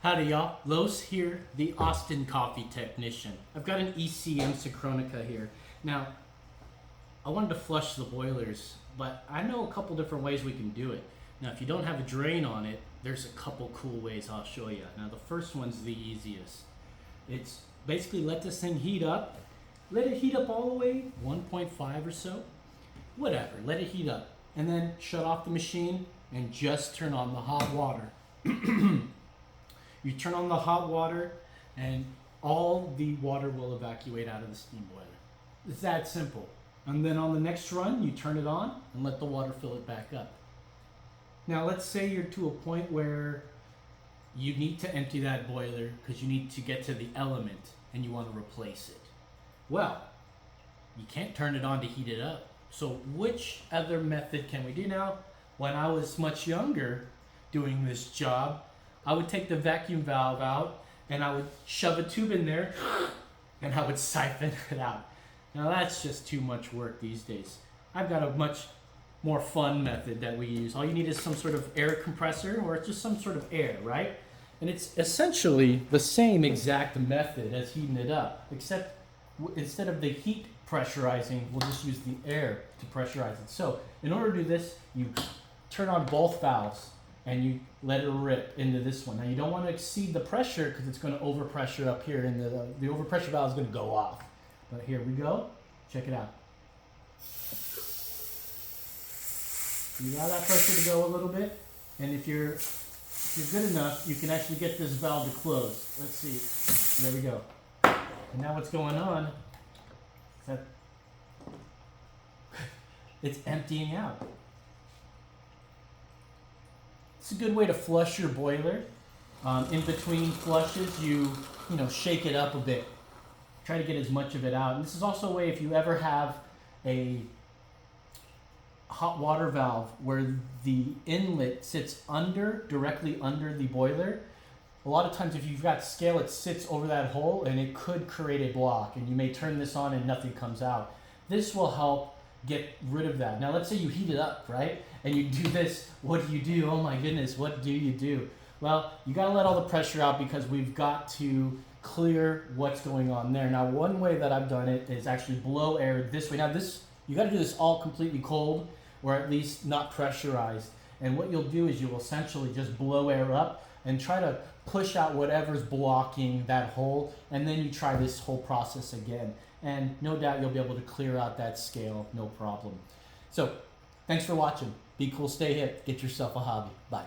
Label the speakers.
Speaker 1: Howdy y'all, Los here, the Austin Coffee Technician. I've got an ECM Synchronica here. Now, I wanted to flush the boilers, but I know a couple different ways we can do it. Now, if you don't have a drain on it, there's a couple cool ways I'll show you. Now, the first one's the easiest. It's basically let this thing heat up. Let it heat up all the way, 1.5 or so. Whatever, let it heat up. And then shut off the machine and just turn on the hot water. You turn on the hot water and all the water will evacuate out of the steam boiler. It's that simple. And then on the next run, you turn it on and let the water fill it back up. Now let's say you're to a point where you need to empty that boiler because you need to get to the element and you want to replace it. Well, you can't turn it on to heat it up. So which other method can we do now? When I was much younger doing this job, I would take the vacuum valve out and I would shove a tube in there and I would siphon it out. Now that's just too much work these days. I've got a much more fun method that we use. All you need is some sort of air compressor or just some sort of air, right? And it's essentially the same exact method as heating it up, except instead of the heat pressurizing, we'll just use the air to pressurize it. So in order to do this, you turn on both valves and you let it rip into this one. Now you don't want to exceed the pressure because it's going to overpressure up here and the overpressure valve is going to go off. But here we go. Check it out. You allow that pressure to go a little bit, and if you're good enough, you can actually get this valve to close. Let's see. There we go. And now what's going on is that it's emptying out. It's a good way to flush your boiler. In between flushes, you shake it up a bit. Try to get as much of it out. And this is also a way if you ever have a hot water valve where the inlet sits directly under the boiler. A lot of times if you've got scale, it sits over that hole and it could create a block and you may turn this on and nothing comes out. This will help get rid of that. Now let's say you heat it up, right? And you do this, what do you do? Oh my goodness, what do you do? Well, you gotta let all the pressure out because we've got to clear what's going on there. Now one way that I've done it is actually blow air this way. Now you gotta do this all completely cold or at least not pressurized. And what you'll do is you'll essentially just blow air up and try to push out whatever's blocking that hole, and then you try this whole process again. And no doubt you'll be able to clear out that scale, no problem. So, thanks for watching. Be cool, stay hip, get yourself a hobby. Bye.